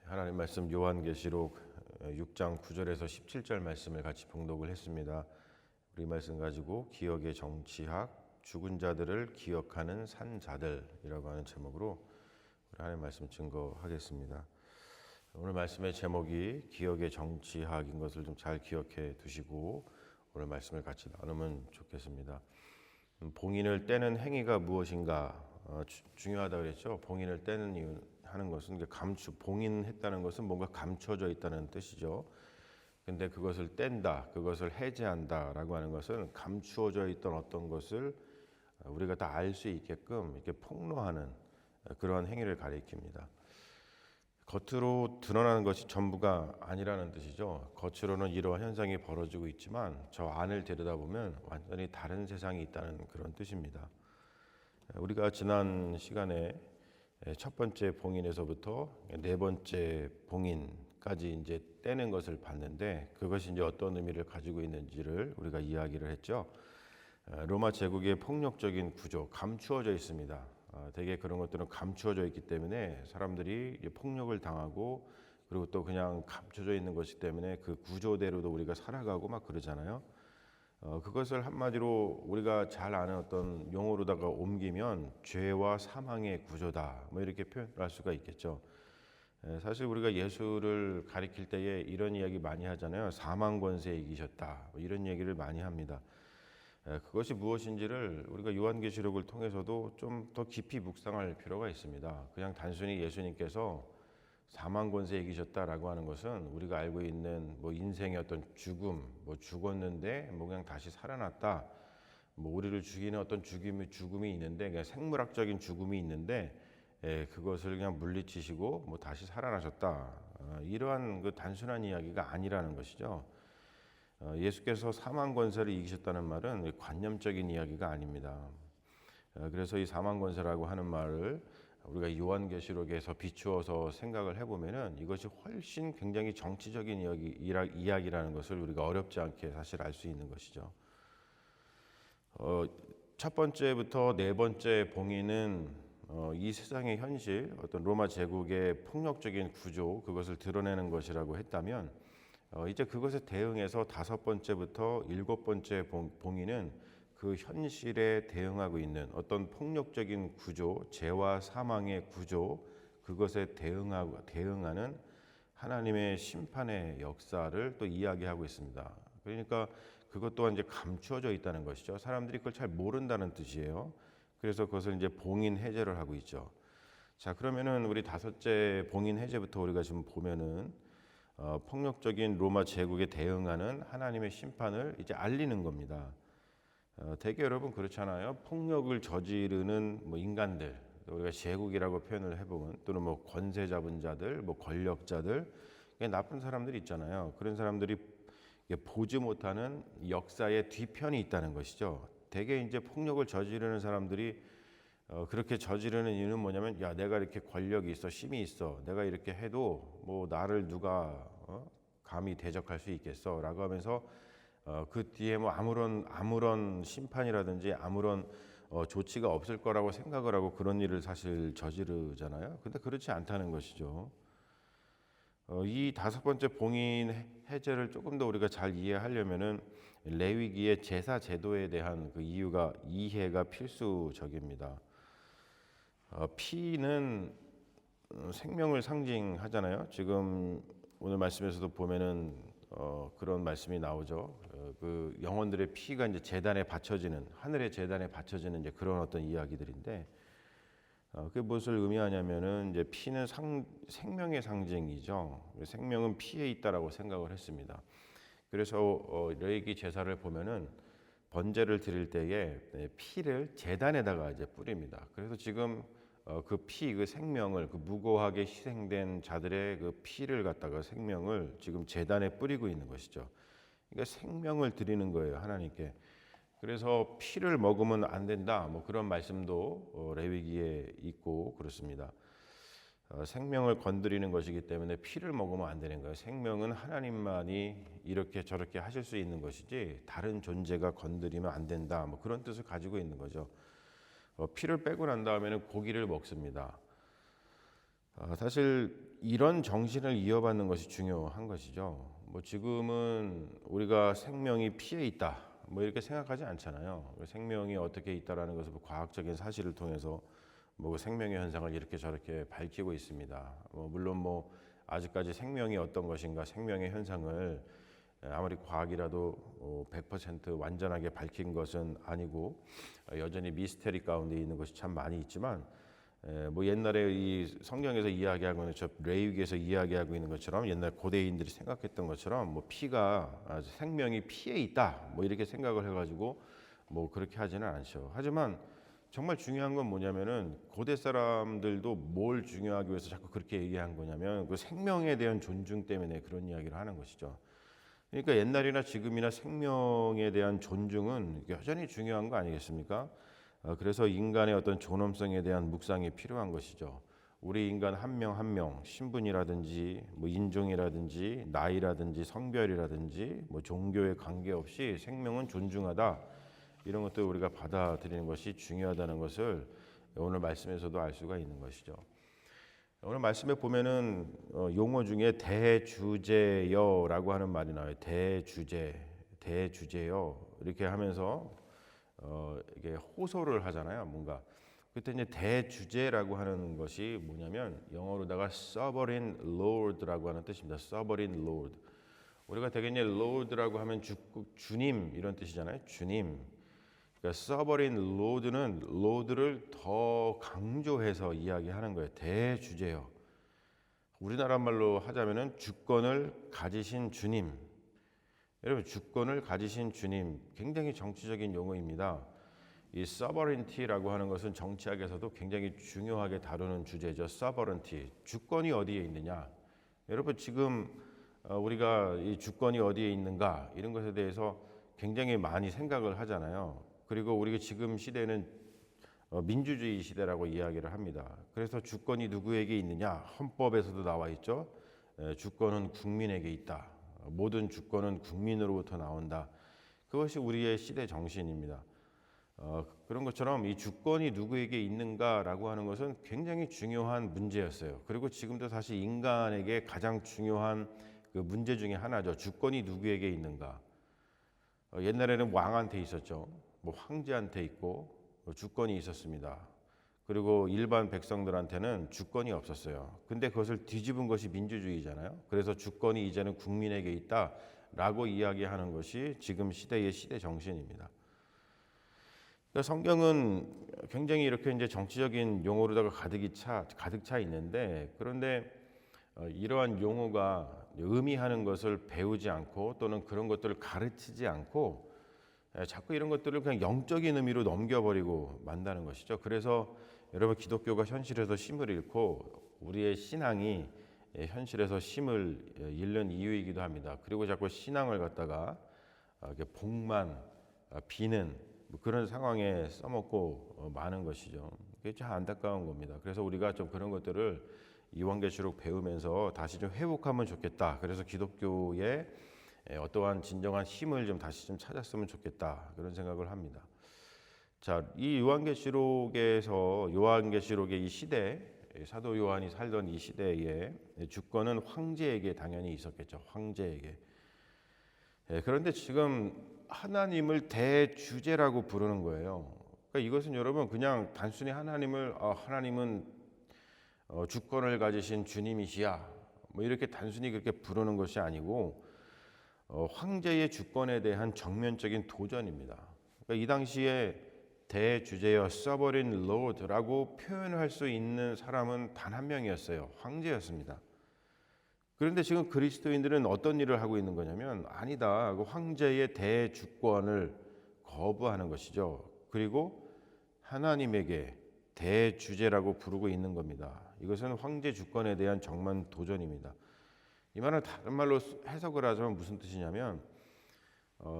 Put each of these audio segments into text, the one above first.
하나님 말씀 요한계시록 6장 9절에서 17절 말씀을 같이 봉독을 했습니다. 우리 말씀 가지고 기억의 정치학, 죽은 자들을 기억하는 산자들이라고 하는 제목으로 우리 하나님 말씀 증거하겠습니다. 오늘 말씀의 제목이 기억의 정치학인 것을 좀 잘 기억해 두시고 오늘 말씀을 같이 나누면 좋겠습니다. 봉인을 떼는 행위가 무엇인가 중요하다고 그랬죠. 봉인을 떼는 이유 하는 것은 봉인했다는 것은 뭔가 감춰져 있다는 뜻이죠. 근데 그것을 뗀다, 그것을 해제한다라고 하는 것은 감추어져 있던 어떤 것을 우리가 다 알 수 있게끔 이렇게 폭로하는 그러한 행위를 가리킵니다. 겉으로 드러나는 것이 전부가 아니라는 뜻이죠. 겉으로는 이러한 현상이 벌어지고 있지만 저 안을 들여다보면 완전히 다른 세상이 있다는 그런 뜻입니다. 우리가 지난 시간에 첫 번째 봉인에서부터 네 번째 봉인까지 이제 떼는 것을 봤는데 그것이 이제 어떤 의미를 가지고 있는지를 우리가 이야기를 했죠. 로마 제국의 폭력적인 구조, 감추어져 있습니다. 대개 그런 것들은 감추어져 있기 때문에 사람들이 폭력을 당하고 그리고 또 그냥 감춰져 있는 것이기 때문에 그 구조대로도 우리가 살아가고 막 그러잖아요. 그것을 한마디로 우리가 잘 아는 어떤 용어로다가 옮기면 죄와 사망의 구조다 뭐 이렇게 표현할 수가 있겠죠. 사실 우리가 예수를 가리킬 때에 이런 이야기 많이 하잖아요. 사망 권세에 이기셨다 뭐 이런 얘기를 많이 합니다. 그것이 무엇인지를 우리가 요한계시록을 통해서도 좀 더 깊이 묵상할 필요가 있습니다. 그냥 단순히 예수님께서 사망 권세에 이기셨다라고 하는 것은 우리가 알고 있는 뭐 인생의 어떤 죽음, 뭐 죽었는데 뭐 그냥 다시 살아났다, 뭐 우리를 죽이는 어떤 죽음이 있는데 그냥 생물학적인 죽음이 있는데 그것을 그냥 물리치시고 뭐 다시 살아나셨다, 이러한 그 단순한 이야기가 아니라는 것이죠. 예수께서 사망 권세를 이기셨다는 말은 관념적인 이야기가 아닙니다. 그래서 이 사망 권세라고 하는 말을 우리가 요한계시록에서 비추어서 생각을 해보면은 이것이 훨씬 굉장히 정치적인 이야기라는 것을 우리가 어렵지 않게 사실 알 수 있는 것이죠. 첫 번째부터 네 번째 봉인은 이 세상의 현실, 어떤 로마 제국의 폭력적인 구조, 그것을 드러내는 것이라고 했다면 이제 그것에 대응해서 다섯 번째부터 일곱 번째 봉인은 그 현실에 대응하고 있는 어떤 폭력적인 구조, 죄와 사망의 구조, 그것에 대응하는 하나님의 심판의 역사를 또 이야기하고 있습니다. 그러니까 그것 또한 이제 감추어져 있다는 것이죠. 사람들이 그걸 잘 모른다는 뜻이에요. 그래서 그것을 이제 봉인 해제를 하고 있죠. 자, 그러면은 우리 다섯째 봉인 해제부터 우리가 지금 보면은 폭력적인 로마 제국에 대응하는 하나님의 심판을 이제 알리는 겁니다. 대개 여러분 그렇잖아요. 폭력을 저지르는 뭐 인간들, 우리가 제국이라고 표현을 해보면 또는 뭐 권세 잡은 자들, 뭐 권력자들, 나쁜 사람들이 있잖아요. 그런 사람들이 보지 못하는 역사의 뒤편이 있다는 것이죠. 대개 이제 폭력을 저지르는 사람들이 그렇게 저지르는 이유는 뭐냐면, 야, 내가 이렇게 권력이 있어, 힘이 있어, 내가 이렇게 해도 뭐 나를 누가 감히 대적할 수 있겠어 라고 하면서 그 뒤에 뭐 아무런 심판이라든지 아무런 조치가 없을 거라고 생각을 하고 그런 일을 사실 저지르잖아요. 근데 그렇지 않다는 것이죠. 이 다섯 번째 봉인 해제를 조금 더 우리가 잘 이해하려면은 레위기의 제사 제도에 대한 그 이해가 필수적입니다. 피는 생명을 상징하잖아요. 지금 오늘 말씀에서도 보면은 그런 말씀이 나오죠. 그 영혼들의 피가 이제 제단에 바쳐지는, 하늘의 제단에 바쳐지는 이제 그런 어떤 이야기들인데, 그게 무엇을 의미하냐면은 이제 피는 생명의 상징이죠. 생명은 피에 있다라고 생각을 했습니다. 그래서 레위기 제사를 보면은 번제를 드릴 때에 피를 제단에다가 이제 뿌립니다. 그래서 지금 그 생명을, 그 무고하게 희생된 자들의 그 피를 갖다가 생명을 지금 제단에 뿌리고 있는 것이죠. 그러니까 생명을 드리는 거예요, 하나님께. 그래서 피를 먹으면 안 된다, 뭐 그런 말씀도 레위기에 있고 그렇습니다. 생명을 건드리는 것이기 때문에 피를 먹으면 안 되는 거예요. 생명은 하나님만이 이렇게 저렇게 하실 수 있는 것이지 다른 존재가 건드리면 안 된다, 뭐 그런 뜻을 가지고 있는 거죠. 피를 빼고 난 다음에는 고기를 먹습니다. 사실 이런 정신을 이어받는 것이 중요한 것이죠. 뭐 지금은 우리가 생명이 피에 있다, 뭐 이렇게 생각하지 않잖아요. 생명이 어떻게 있다라는 것을 과학적인 사실을 통해서 뭐 생명의 현상을 이렇게 저렇게 밝히고 있습니다. 물론 뭐 아직까지 생명이 어떤 것인가, 생명의 현상을 아무리 과학이라도 100% 완전하게 밝힌 것은 아니고 여전히 미스테리 가운데 있는 것이 참 많이 있지만, 뭐 옛날에 이 성경에서 이야기하고 있는 저 레위기에서 이야기하고 있는 것처럼 옛날 고대인들이 생각했던 것처럼 뭐 피가 생명이 피에 있다 뭐 이렇게 생각을 해가지고 뭐 그렇게 하지는 않죠. 하지만 정말 중요한 건 뭐냐면은 고대 사람들도 뭘 중요하기 위해서 자꾸 그렇게 얘기한 거냐면 그 생명에 대한 존중 때문에 그런 이야기를 하는 것이죠. 그러니까 옛날이나 지금이나 생명에 대한 존중은 여전히 중요한 거 아니겠습니까? 그래서 인간의 어떤 존엄성에 대한 묵상이 필요한 것이죠. 우리 인간 한 명 한 명 신분이라든지 뭐 인종이라든지 나이라든지 성별이라든지 뭐 종교에 관계없이 생명은 존중하다. 이런 것들 우리가 받아들이는 것이 중요하다는 것을 오늘 말씀에서도 알 수가 있는 것이죠. 오늘 말씀에 보면은 용어 중에 대주제여라고 하는 말이 나와요. 대주제여 이렇게 하면서 이게 호소를 하잖아요. 뭔가 그때 이제 대주제라고 하는 것이 뭐냐면 영어로다가 sovereign lord라고 하는 뜻입니다. sovereign lord. 우리가 되게 이제 lord라고 하면 주님 이런 뜻이잖아요. 주님. 그러니까 sovereign lord는 lord를 더 강조해서 이야기하는 거예요. 대주제요. 우리나라 말로 하자면은 주권을 가지신 주님. 여러분 주권을 가지신 주님 굉장히 정치적인 용어입니다. 이 sovereignty라고 하는 것은 정치학에서도 굉장히 중요하게 다루는 주제죠. sovereignty. 주권이 어디에 있느냐? 여러분 지금 우리가 이 주권이 어디에 있는가 이런 것에 대해서 굉장히 많이 생각을 하잖아요. 그리고 우리가 지금 시대는 민주주의 시대라고 이야기를 합니다. 그래서 주권이 누구에게 있느냐? 헌법에서도 나와 있죠. 주권은 국민에게 있다. 모든 주권은 국민으로부터 나온다. 그것이 우리의 시대 정신입니다. 그런 것처럼 이 주권이 누구에게 있는가라고 하는 것은 굉장히 중요한 문제였어요. 그리고 지금도 사실 인간에게 가장 중요한 그 문제 중에 하나죠. 주권이 누구에게 있는가. 옛날에는 왕한테 있었죠. 뭐 황제한테 있고 주권이 있었습니다. 그리고 일반 백성들한테는 주권이 없었어요. 근데 그것을 뒤집은 것이 민주주의잖아요. 그래서 주권이 이제는 국민에게 있다라고 이야기하는 것이 지금 시대의 시대 정신입니다. 그러니까 성경은 굉장히 이렇게 이제 정치적인 용어로다가 가득 차 있는데, 그런데 이러한 용어가 의미하는 것을 배우지 않고 또는 그런 것들을 가르치지 않고 자꾸 이런 것들을 그냥 영적인 의미로 넘겨버리고 만다는 것이죠. 그래서 여러분 기독교가 현실에서 심을 잃고 우리의 신앙이 현실에서 심을 잃는 이유이기도 합니다. 그리고 자꾸 신앙을 갖다가 복만 비는 그런 상황에 써먹고 마는 것이죠. 그게 참 안타까운 겁니다. 그래서 우리가 좀 그런 것들을 요한계시록 배우면서 다시 좀 회복하면 좋겠다. 그래서 기독교의 어떠한 진정한 힘을 좀 다시 좀 찾았으면 좋겠다. 그런 생각을 합니다. 자, 이 요한계시록의 이 시대, 사도 요한이 살던 이 시대에 주권은 황제에게 당연히 있었겠죠. 황제에게. 그런데 지금 하나님을 대주제라고 부르는 거예요. 그러니까 이것은 여러분 그냥 단순히 하나님은 주권을 가지신 주님이시야. 뭐 이렇게 단순히 그렇게 부르는 것이 아니고 황제의 주권에 대한 정면적인 도전입니다. 그러니까 이 당시에 대주제여 sovereign lord라고 표현할 수 있는 사람은 단 한 명이었어요. 황제였습니다. 그런데 지금 그리스도인들은 어떤 일을 하고 있는 거냐면 아니다. 그 황제의 대주권을 거부하는 것이죠. 그리고 하나님에게 대주제라고 부르고 있는 겁니다. 이것은 황제 주권에 대한 정면 도전입니다. 이 말은 다른 말로 해석을 하자면 무슨 뜻이냐면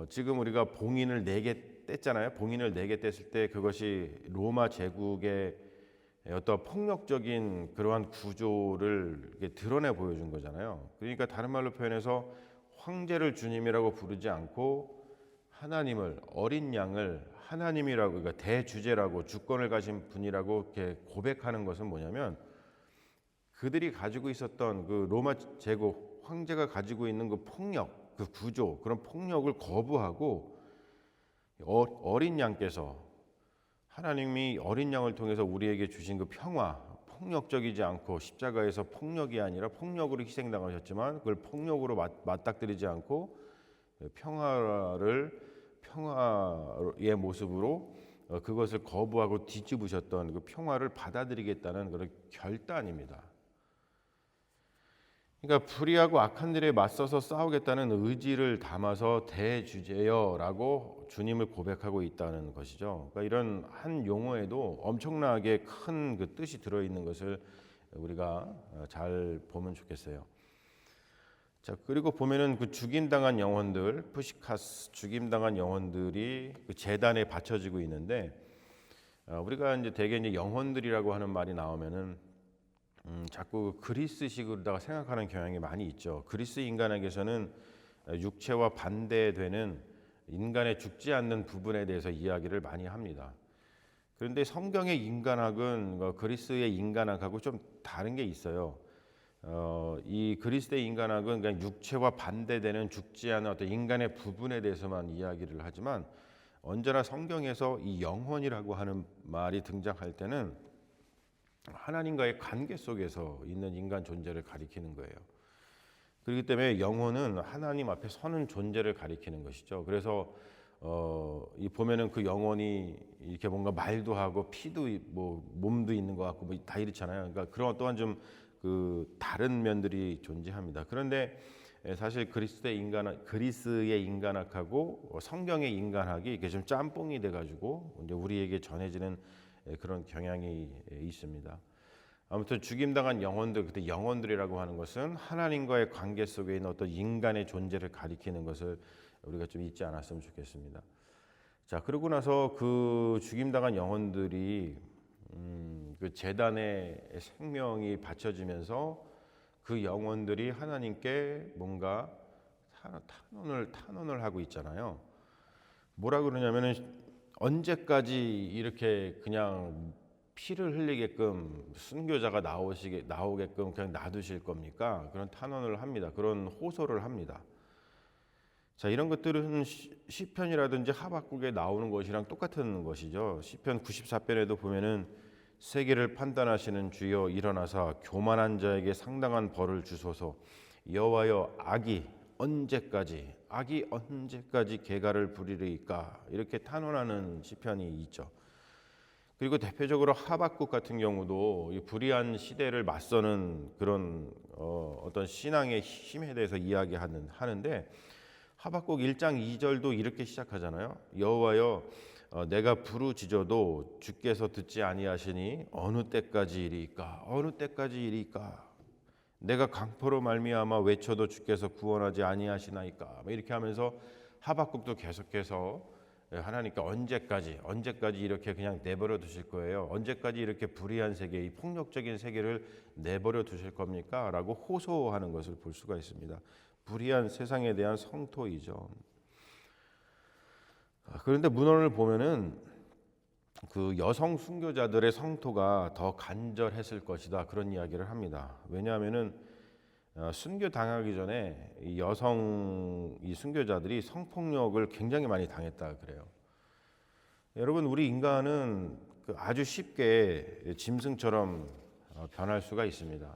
지금 우리가 봉인을 4개 뗐잖아요. 봉인을 4개 뗐을 때 그것이 로마 제국의 어떤 폭력적인 그러한 구조를 이렇게 드러내 보여준 거잖아요. 그러니까 다른 말로 표현해서 황제를 주님이라고 부르지 않고 하나님을 어린 양을 하나님이라고 그러니까 대주제라고 주권을 가진 분이라고 이렇게 고백하는 것은 뭐냐면 그들이 가지고 있었던 그 로마 제국 황제가 가지고 있는 그 폭력, 그 구조, 그런 폭력을 거부하고 어린 양께서 하나님이 어린 양을 통해서 우리에게 주신 그 평화, 폭력적이지 않고 십자가에서 폭력이 아니라 폭력으로 희생당하셨지만 그걸 폭력으로 맞닥뜨리지 않고 평화의 모습으로 그것을 거부하고 뒤집으셨던 그 평화를 받아들이겠다는 그런 결단입니다. 그러니까 불의하고 악한 일에 맞서서 싸우겠다는 의지를 담아서 대주제여라고 주님을 고백하고 있다는 것이죠. 그러니까 이런 한 용어에도 엄청나게 큰 그 뜻이 들어있는 것을 우리가 잘 보면 좋겠어요. 자, 그리고 보면은 그 죽임당한 영혼들, 푸시카스 죽임당한 영혼들이 그 제단에 바쳐지고 있는데 우리가 이제 대개 이제 영혼들이라고 하는 말이 나오면은 자꾸 그리스식으로다가 생각하는 경향이 많이 있죠. 그리스 인간에게서는 육체와 반대되는 인간의 죽지 않는 부분에 대해서 이야기를 많이 합니다. 그런데 성경의 인간학은 그리스의 인간학하고 좀 다른 게 있어요. 이 그리스의 인간학은 그냥 육체와 반대되는 죽지 않은 어떤 인간의 부분에 대해서만 이야기를 하지만 언제나 성경에서 이 영혼이라고 하는 말이 등장할 때는 하나님과의 관계 속에서 있는 인간 존재를 가리키는 거예요. 그렇기 때문에 영혼은 하나님 앞에 서는 존재를 가리키는 것이죠. 그래서 이 보면은 그 영혼이 이렇게 뭔가 말도 하고 피도 뭐 몸도 있는 것 같고 뭐 다 이렇잖아요. 그러니까 그런 또한 좀 그 다른 면들이 존재합니다. 그런데 사실 그리스의 인간학하고 성경의 인간학이 이게 좀 짬뽕이 돼가지고 이제 우리에게 전해지는 그런 경향이 있습니다. 아무튼 죽임당한 영혼들, 그때 영혼들이라고 하는 것은 하나님과의 관계 속에 있는 어떤 인간의 존재를 가리키는 것을 우리가 좀 잊지 않았으면 좋겠습니다. 자, 그러고 나서 그 죽임당한 영혼들이 그 제단의 생명이 바쳐지면서 그 영혼들이 하나님께 뭔가 탄원을 하고 있잖아요. 뭐라 그러냐면은 언제까지 이렇게 그냥 피를 흘리게끔 순교자가 나오게끔 그냥 놔두실 겁니까? 그런 탄원을 합니다. 그런 호소를 합니다. 자, 이런 것들은 시편이라든지 하박국에 나오는 것이랑 똑같은 것이죠. 시편 94편에도 보면은 세계를 판단하시는 주여 일어나사 교만한 자에게 상당한 벌을 주소서. 여호와여 악이 언제까지 계가를 부리리까? 이렇게 탄원하는 시편이 있죠. 그리고 대표적으로 하박국 같은 경우도 이 불의한 시대를 맞서는 그런 어떤 신앙의 힘에 대해서 이야기하는데 하박국 1장 2절도 이렇게 시작하잖아요. 여호와여 내가 부르짖어도 주께서 듣지 아니하시니 어느 때까지 이리까 내가 강포로 말미암아 외쳐도 주께서 구원하지 아니하시나이까. 이렇게 하면서 하박국도 계속해서 하나님께 언제까지 이렇게 그냥 내버려 두실 거예요? 언제까지 이렇게 불의한 세계, 이 폭력적인 세계를 내버려 두실 겁니까? 라고 호소하는 것을 볼 수가 있습니다. 불의한 세상에 대한 성토이죠. 그런데 문헌을 보면은 그 여성 순교자들의 성토가 더 간절했을 것이다, 그런 이야기를 합니다. 왜냐하면은 순교 당하기 전에 이 순교자들이 성폭력을 굉장히 많이 당했다 그래요. 여러분, 우리 인간은 아주 쉽게 짐승처럼 변할 수가 있습니다.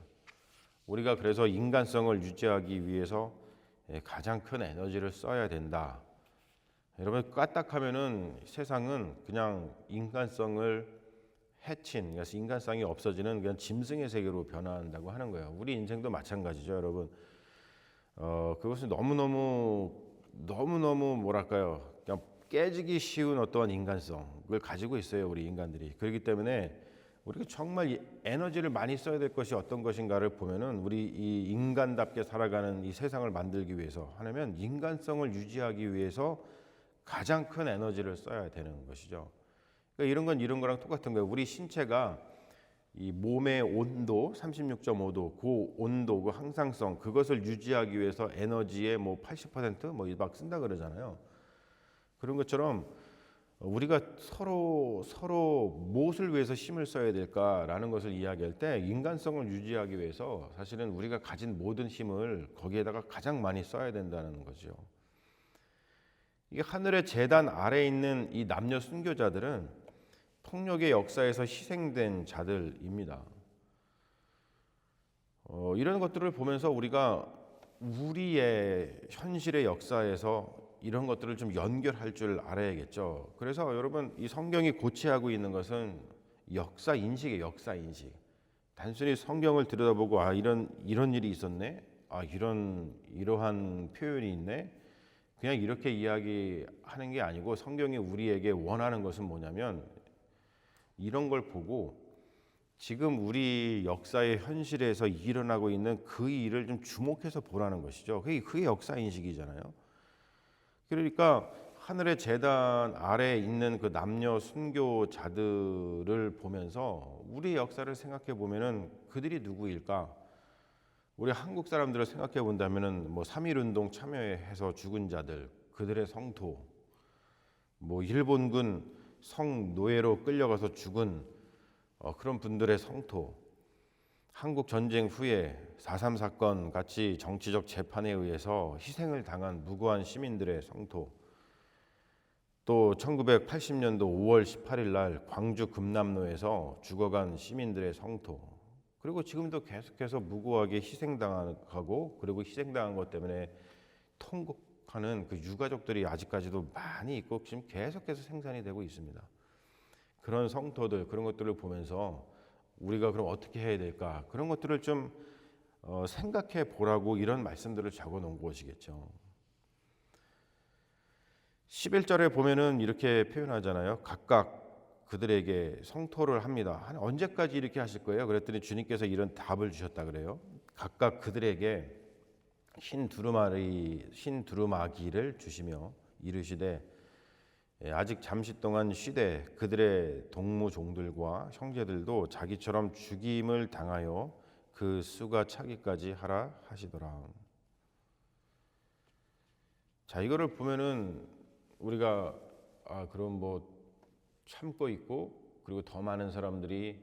우리가 그래서 인간성을 유지하기 위해서 가장 큰 에너지를 써야 된다. 여러분, 까딱하면은 세상은 그냥 인간성을 해친, 그래서 인간성이 없어지는 그냥 짐승의 세계로 변화한다고 하는 거예요. 우리 인생도 마찬가지죠, 여러분. 그것은 너무너무 뭐랄까요, 그냥 깨지기 쉬운 어떠한 인간성을 가지고 있어요, 우리 인간들이. 그렇기 때문에 우리가 정말 에너지를 많이 써야 될 것이 어떤 것인가를 보면은 우리 이 인간답게 살아가는 이 세상을 만들기 위해서 하려면 인간성을 유지하기 위해서 가장 큰 에너지를 써야 되는 것이죠. 그러니까 이런 거랑 똑같은 거예요. 우리 신체가 이 몸의 온도 36.5도, 그 온도, 그 항상성, 그것을 유지하기 위해서 에너지의 뭐 80% 막 쓴다 그러잖아요. 그런 것처럼 우리가 서로 무엇을 위해서 힘을 써야 될까라는 것을 이야기할 때 인간성을 유지하기 위해서 사실은 우리가 가진 모든 힘을 거기에다가 가장 많이 써야 된다는 거죠. 이게 하늘의 제단 아래에 있는 이 남녀 순교자들은 폭력의 역사에서 희생된 자들입니다. 이런 것들을 보면서 우리가 우리의 현실의 역사에서 이런 것들을 좀 연결할 줄 알아야겠죠. 그래서 여러분, 이 성경이 고취하고 있는 것은 역사 인식이에요. 역사 인식. 단순히 성경을 들여다보고 이런 일이 있었네. 이러한 표현이 있네. 그냥 이렇게 이야기하는 게 아니고 성경이 우리에게 원하는 것은 뭐냐면 이런 걸 보고 지금 우리 역사의 현실에서 일어나고 있는 그 일을 좀 주목해서 보라는 것이죠. 그게 역사 인식이잖아요. 그러니까 하늘의 제단 아래에 있는 그 남녀 순교자들을 보면서 우리 역사를 생각해 보면은 그들이 누구일까? 우리 한국 사람들을 생각해 본다면은 뭐 3.1운동 참여해서 죽은 자들, 그들의 성토, 뭐 일본군 성노예로 끌려가서 죽은 그런 분들의 성토, 한국 전쟁 후에 4.3 사건 같이 정치적 재판에 의해서 희생을 당한 무고한 시민들의 성토, 또 1980년도 5월 18일 날 광주 금남로에서 죽어간 시민들의 성토, 그리고 지금도 계속해서 무고하게 희생당하고 그리고 희생당한 것 때문에 통곡하는 그 유가족들이 아직까지도 많이 있고 지금 계속해서 생산이 되고 있습니다. 그런 성토들, 그런 것들을 보면서 우리가 그럼 어떻게 해야 될까? 그런 것들을 좀 생각해 보라고 이런 말씀들을 적어 놓은 것이겠죠. 11절에 보면은 이렇게 표현하잖아요. 각각 그들에게 성토를 합니다. 언제까지 이렇게 하실 거예요? 그랬더니 주님께서 이런 답을 주셨다 그래요. 각각 그들에게 흰 두루마기를 주시며 이르시되 아직 잠시 동안 쉬되 그들의 동무 종들과 형제들도 자기처럼 죽임을 당하여 그 수가 차기까지 하라 하시더라. 자, 이거를 보면은 우리가 그럼 뭐 참고 있고 그리고 더 많은 사람들이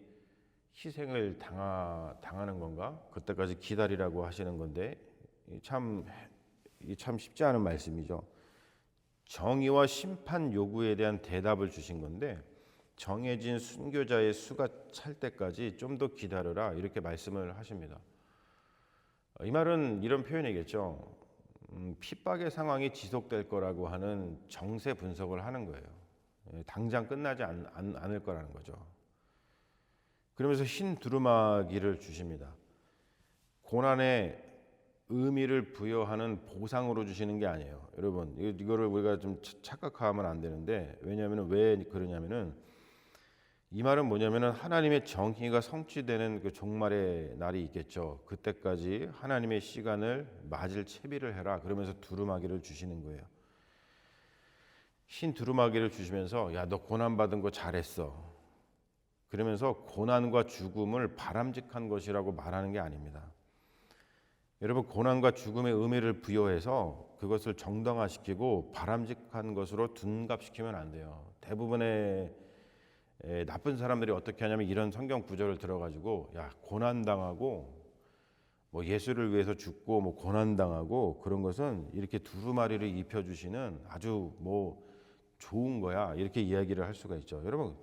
희생을 당하는 건가? 그때까지 기다리라고 하시는 건데 참 쉽지 않은 말씀이죠. 정의와 심판 요구에 대한 대답을 주신 건데 정해진 순교자의 수가 찰 때까지 좀 더 기다려라 이렇게 말씀을 하십니다. 이 말은 이런 표현이겠죠. 핍박의 상황이 지속될 거라고 하는 정세 분석을 하는 거예요. 당장 끝나지 않을 거라는 거죠. 그러면서 흰 두루마기를 주십니다. 고난의 의미를 부여하는 보상으로 주시는 게 아니에요. 여러분, 이거를 우리가 좀 착각하면 안 되는데 왜냐하면 왜 그러냐면은 이 말은 뭐냐면은 하나님의 정의가 성취되는 그 종말의 날이 있겠죠. 그때까지 하나님의 시간을 맞을 채비를 해라. 그러면서 두루마기를 주시는 거예요. 흰 두루마기를 주시면서 야, 너 고난 받은 거 잘했어. 그러면서 고난과 죽음을 바람직한 것이라고 말하는 게 아닙니다. 여러분, 고난과 죽음의 의미를 부여해서 그것을 정당화시키고 바람직한 것으로 둔갑시키면 안 돼요. 대부분의 나쁜 사람들이 어떻게 하냐면 이런 성경 구절을 들어가지고 야, 고난당하고 뭐 예수를 위해서 죽고 뭐 고난당하고 그런 것은 이렇게 두루마리를 입혀주시는 아주 뭐 좋은 거야 이렇게 이야기를 할 수가 있죠. 여러분,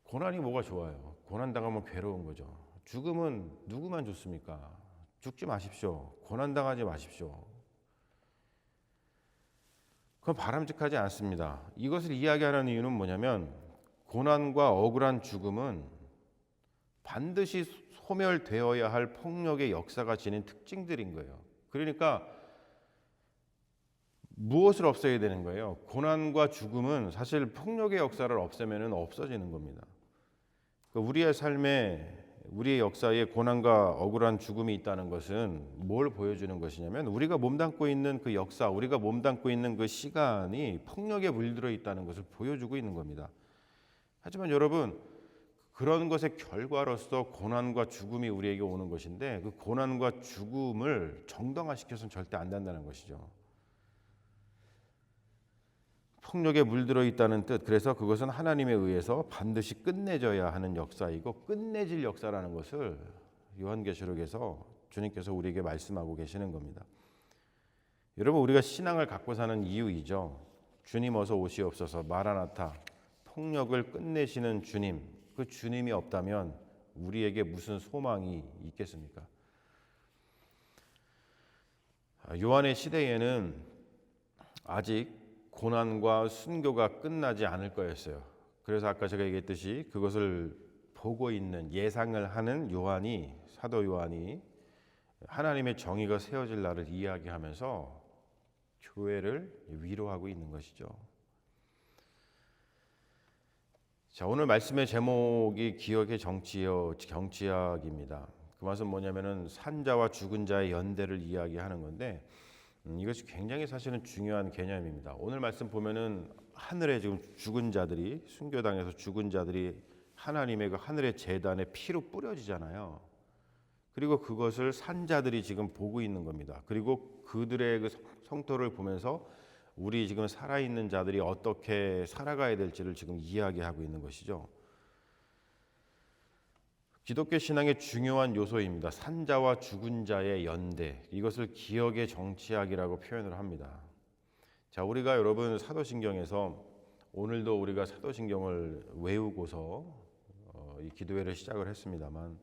고난이 뭐가 좋아요? 고난당하면 괴로운 거죠. 죽음은 누구만 좋습니까? 죽지 마십시오. 고난당하지 마십시오. 그건 바람직하지 않습니다. 이것을 이야기하는 이유는 뭐냐면 고난과 억울한 죽음은 반드시 소멸되어야 할 폭력의 역사가 지닌 특징들인 거예요. 그러니까 무엇을 없애야 되는 거예요? 고난과 죽음은 사실 폭력의 역사를 없애면 없어지는 겁니다. 우리의 삶에 우리의 역사에 고난과 억울한 죽음이 있다는 것은 뭘 보여주는 것이냐면 우리가 몸담고 있는 그 역사, 우리가 몸담고 있는 그 시간이 폭력에 물들어 있다는 것을 보여주고 있는 겁니다. 하지만 여러분, 그런 것의 결과로서 고난과 죽음이 우리에게 오는 것인데 그 고난과 죽음을 정당화시켜서는 절대 안 된다는 것이죠. 폭력에 물들어 있다는 뜻. 그래서 그것은 하나님에 의해서 반드시 끝내져야 하는 역사이고 끝내질 역사라는 것을 요한계시록에서 주님께서 우리에게 말씀하고 계시는 겁니다. 여러분, 우리가 신앙을 갖고 사는 이유이죠. 주님 어서 오시옵소서, 마라나타, 폭력을 끝내시는 주님. 그 주님이 없다면 우리에게 무슨 소망이 있겠습니까? 요한의 시대에는 아직 고난과 순교가 끝나지 않을 거였어요. 그래서 아까 제가 얘기했듯이 그것을 보고 있는, 예상을 하는 요한이, 사도 요한이 하나님의 정의가 세워질 날을 이야기하면서 교회를 위로하고 있는 것이죠. 자, 오늘 말씀의 제목이 기억의 정치학입니다. 그 말은 뭐냐면은 산자와 죽은 자의 연대를 이야기하는 건데 이것이 굉장히 사실은 중요한 개념입니다. 오늘 말씀 보면은 하늘에 지금 죽은 자들이, 순교당에서 죽은 자들이 하나님의 그 하늘의 제단에 피로 뿌려지잖아요. 그리고 그것을 산자들이 지금 보고 있는 겁니다. 그리고 그들의 그 성토를 보면서 우리 지금 살아있는 자들이 어떻게 살아가야 될지를 지금 이야기하고 있는 것이죠. 기독교 신앙의 중요한 요소입니다. 산자와 죽은 자의 연대, 이것을 기억의 정치학이라고 표현을 합니다. 자, 우리가 여러분 사도신경에서 오늘도 우리가 사도신경을 외우고서 이 기도회를 시작을 했습니다만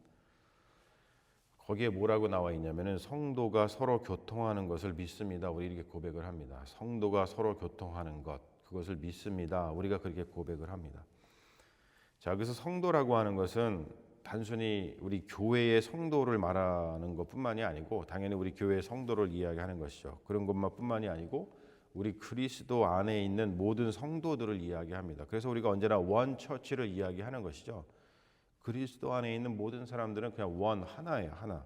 거기에 뭐라고 나와 있냐면은 성도가 서로 교통하는 것을 믿습니다. 우리 이렇게 고백을 합니다. 성도가 서로 교통하는 것, 그것을 믿습니다. 우리가 그렇게 고백을 합니다. 자, 그래서 성도라고 하는 것은 단순히 우리 교회의 성도를 말하는 것뿐만이 아니고 당연히 우리 교회의 성도를 이야기하는 것이죠. 그런 것만뿐만이 아니고 우리 그리스도 안에 있는 모든 성도들을 이야기합니다. 그래서 우리가 언제나 원 처치를 이야기하는 것이죠. 그리스도 안에 있는 모든 사람들은 그냥 원, 하나예요, 하나.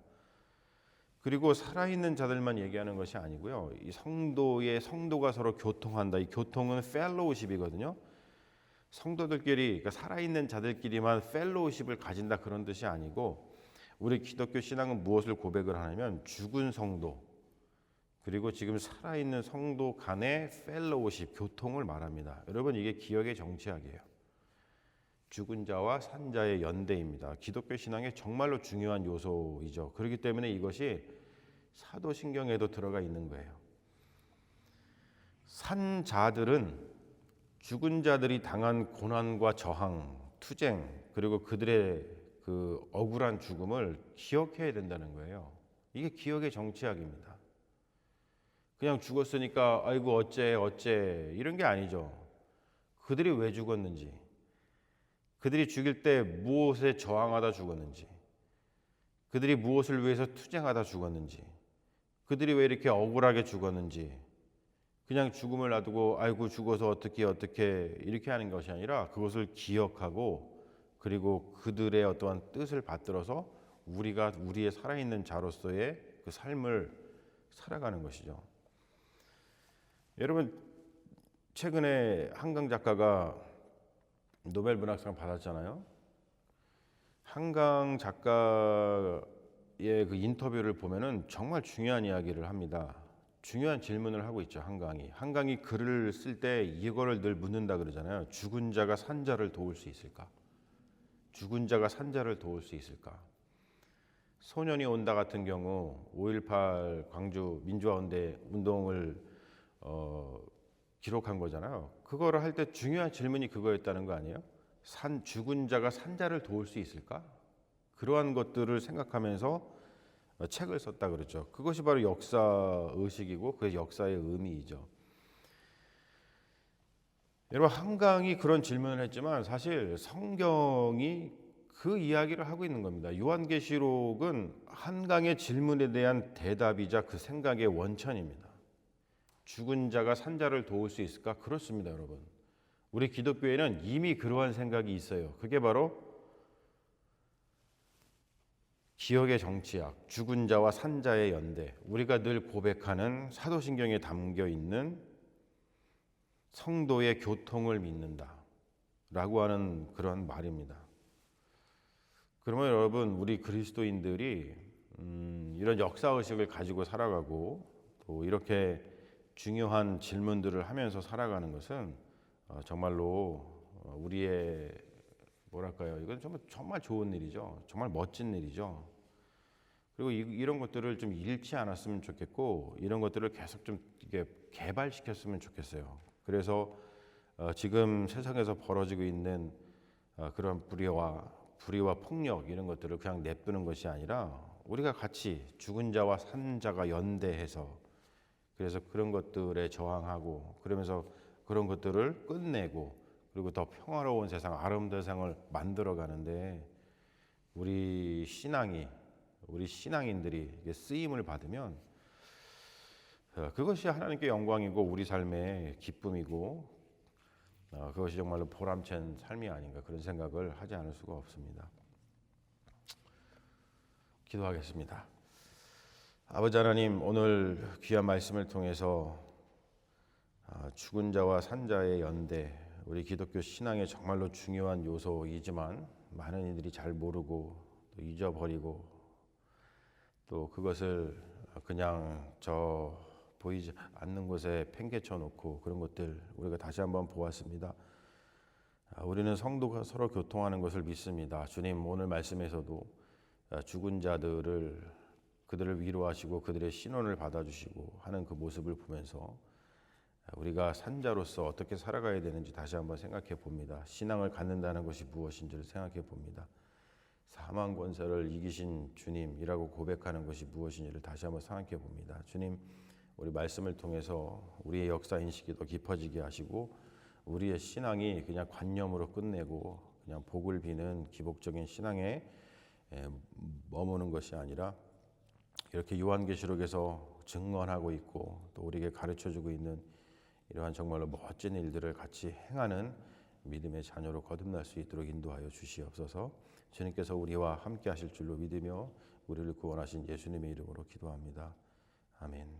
그리고 살아있는 자들만 얘기하는 것이 아니고요. 이 성도가 서로 교통한다. 이 교통은 펠로우십이거든요. 성도들끼리, 그러니까 살아있는 자들끼리만 펠로우십을 가진다, 그런 뜻이 아니고 우리 기독교 신앙은 무엇을 고백을 하냐면 죽은 성도 그리고 지금 살아있는 성도 간의 펠로우십, 교통을 말합니다. 여러분, 이게 기억의 정치학이에요. 죽은 자와 산 자의 연대입니다. 기독교 신앙의 정말로 중요한 요소이죠. 그렇기 때문에 이것이 사도신경에도 들어가 있는 거예요. 산 자들은 죽은 자들이 당한 고난과 저항, 투쟁, 그리고 그들의 그 억울한 죽음을 기억해야 된다는 거예요. 이게 기억의 정치학입니다. 그냥 죽었으니까 아이고 어째 이런 게 아니죠. 그들이 왜 죽었는지, 그들이 죽일 때 무엇에 저항하다 죽었는지, 그들이 무엇을 위해서 투쟁하다 죽었는지, 그들이 왜 이렇게 억울하게 죽었는지, 그냥 죽음을 놔두고 아이고 죽어서 어떻게 이렇게 하는 것이 아니라 그것을 기억하고 그리고 그들의 어떠한 뜻을 받들어서 우리가 우리의 살아있는 자로서의 그 삶을 살아가는 것이죠. 여러분, 최근에 한강 작가가 노벨 문학상 받았잖아요. 한강 작가의 그 인터뷰를 보면은 정말 중요한 이야기를 합니다. 중요한 질문을 하고 있죠. 한강이 글을 쓸 때 이거를 늘 묻는다 그러잖아요. 죽은 자가 산 자를 도울 수 있을까? 죽은 자가 산 자를 도울 수 있을까? 소년이 온다 같은 경우 5.18 광주 민주화 운동을 기록한 거잖아요. 그거를 할 때 중요한 질문이 그거였다는 거 아니에요? 죽은 자가 산 자를 도울 수 있을까? 그러한 것들을 생각하면서 책을 썼다 그랬죠. 그것이 바로 역사 의식이고 그 역사의 의미이죠. 여러분, 한강이 그런 질문을 했지만 사실 성경이 그 이야기를 하고 있는 겁니다. 요한계시록은 한강의 질문에 대한 대답이자 그 생각의 원천입니다. 죽은 자가 산 자를 도울 수 있을까? 그렇습니다, 여러분. 우리 기독교에는 이미 그러한 생각이 있어요. 그게 바로 기억의 정치학, 죽은 자와 산 자의 연대, 우리가 늘 고백하는 사도신경에 담겨 있는 성도의 교통을 믿는다 라고 하는 그런 말입니다. 그러면 여러분, 우리 그리스도인들이 이런 역사의식을 가지고 살아가고 또 이렇게 중요한 질문들을 하면서 살아가는 것은 정말로 우리의 뭐랄까요? 이건 정말 좋은 일이죠. 정말 멋진 일이죠. 그리고 이런 것들을 좀 잃지 않았으면 좋겠고 이런 것들을 계속 좀 이게 개발시켰으면 좋겠어요. 그래서 지금 세상에서 벌어지고 있는 그런 불의와 폭력 이런 것들을 그냥 냅두는 것이 아니라 우리가 같이 죽은 자와 산 자가 연대해서 그래서 그런 것들에 저항하고 그러면서 그런 것들을 끝내고 그리고 더 평화로운 세상, 아름다운 세상을 만들어 가는데 우리 신앙인들이 이게 쓰임을 받으면 그것이 하나님께 영광이고 우리 삶의 기쁨이고 그것이 정말로 보람찬 삶이 아닌가 그런 생각을 하지 않을 수가 없습니다. 기도하겠습니다. 아버지 하나님, 오늘 귀한 말씀을 통해서 죽은 자와 산 자의 연대, 우리 기독교 신앙의 정말로 중요한 요소이지만 많은 이들이 잘 모르고 또 잊어버리고 또 그것을 그냥 저 보이지 않는 곳에 팽개쳐 놓고 그런 것들 우리가 다시 한번 보았습니다. 우리는 성도가 서로 교통하는 것을 믿습니다. 주님, 오늘 말씀에서도 죽은 그들을 위로하시고 그들의 신원을 받아주시고 하는 그 모습을 보면서 우리가 산자로서 어떻게 살아가야 되는지 다시 한번 생각해 봅니다. 신앙을 갖는다는 것이 무엇인지를 생각해 봅니다. 사망 권세를 이기신 주님이라고 고백하는 것이 무엇인지를 다시 한번 생각해 봅니다. 주님, 우리 말씀을 통해서 우리의 역사 인식이 더 깊어지게 하시고 우리의 신앙이 그냥 관념으로 끝내고 그냥 복을 비는 기복적인 신앙에 머무는 것이 아니라 이렇게 요한계시록에서 증언하고 있고 또 우리에게 가르쳐주고 있는 이러한 정말로 멋진 일들을 같이 행하는 믿음의 자녀로 거듭날 수 있도록 인도하여 주시옵소서. 주님께서 우리와 함께 하실 줄로 믿으며 우리를 구원하신 예수님의 이름으로 기도합니다. 아멘.